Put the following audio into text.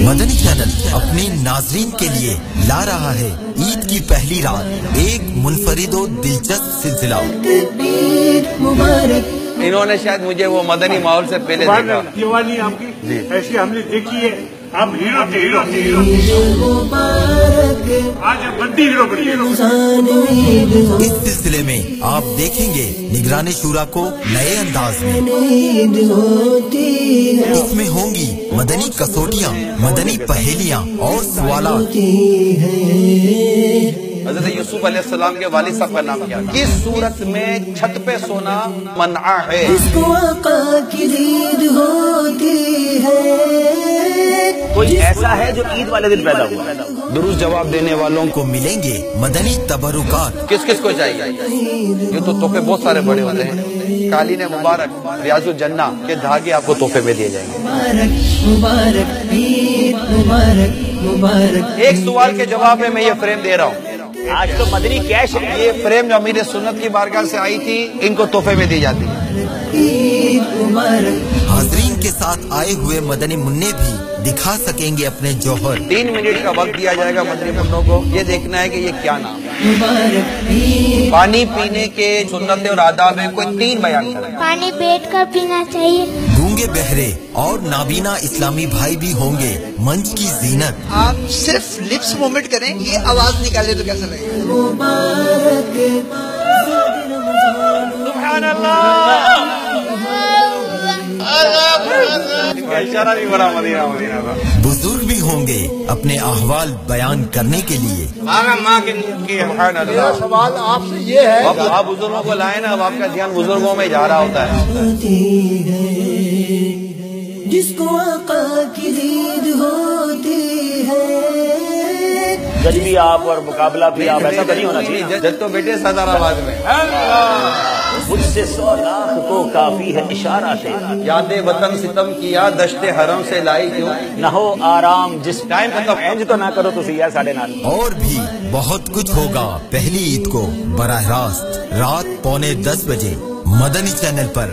مدنی channel اپنے ناظرین کے لیے لا رہا ہے عید کی پہلی رات ایک منفرد و دلچسپ سلسلہ۔ انہوں نے شاید مجھے وہ مدنی ماحول سے پہلے دیکھا۔ یہ والی آپ کی ایسی ہم نے دیکھی ہے، آپ ہیرو کے ہیرو آج بندی ہیرو بنی۔ اس سلسلے میں آپ دیکھیں گے نگران شورا کو نئے انداز میں۔ اس میں ہوں گی مدنی کسوٹیاں، مدنی پہیلیاں اور سوالات۔ حضرت یوسف علیہ السلام کے والد صاحب کا نام کیا؟ کس صورت میں چھت پہ سونا منع ہے؟ کوئی ایسا ہے جو عید والے دن پیدا ہوا؟ درست جواب دینے والوں کو کو ملیں گے مدنی تبرکات۔ کس کس کو چاہیے؟ یہ تو تحفے بہت سارے بڑے ہوتے ہیں۔ قالین مبارک، ریاض الجنہ کے دھاگے آپ کو تحفے میں دیے جائیں گے۔ ایک سوال کے جواب میں یہ فریم دے رہا ہوں۔ آج تو مدنی کیش ہے۔ یہ فریم جو امیر سنت کی بارگاہ سے آئی تھی، ان کو تحفے میں دی جاتی ہے۔ حاضرین کے ساتھ آئے ہوئے مدنی منع بھی دکھا سکیں گے اپنے جوہر۔ 3 منٹ کا وقت دیا جائے گا مدنی منوں کو، یہ دیکھنا ہے کہ یہ کیا نام ہے۔ پانی پینے کے سنت اور آداب ہیں، کوئی 3 بیان کریں۔ پانی بیٹھ کر پینا چاہیے۔ گونگے بہرے اور نابینا اسلامی بھائی بھی ہوں گے منچ کی زینت۔ آپ صرف لپس موومنٹ کریں، یہ آواز نکالے تو کیسا لگے گا؟ سبحان اللہ، اشارہ بھی بڑا مدینہ تھا۔ بزرگ بھی ہوں گے اپنے احوال بیان کرنے کے لیے۔ سبحان اللہ۔ سوال آپ سے یہ ہے، اب آپ بزرگوں کو لائیں نا، اب آپ کا دھیان بزرگوں میں جا رہا ہوتا ہے۔ جس کو آقا کی دید ہوتی ہے، جج بھی آپ اور مقابلہ بھی آپ، ایسا تو نہیں ہونا چاہیے۔ جج تو بیٹے صدر آباد میں۔ مجھ سے 100 لاکھ کو کافی ہے اشارہ سے، یاد وطن ستم کیا، دشت حرم سے لائی کیوں؟ نہ ہو آرام جس ٹائم ختم انج تو نہ کرو تو سی ہے 9:30۔ اور بھی بہت کچھ ہوگا پہلی عید کو براہ راست رات 9:45 بجے مدنی چینل پر۔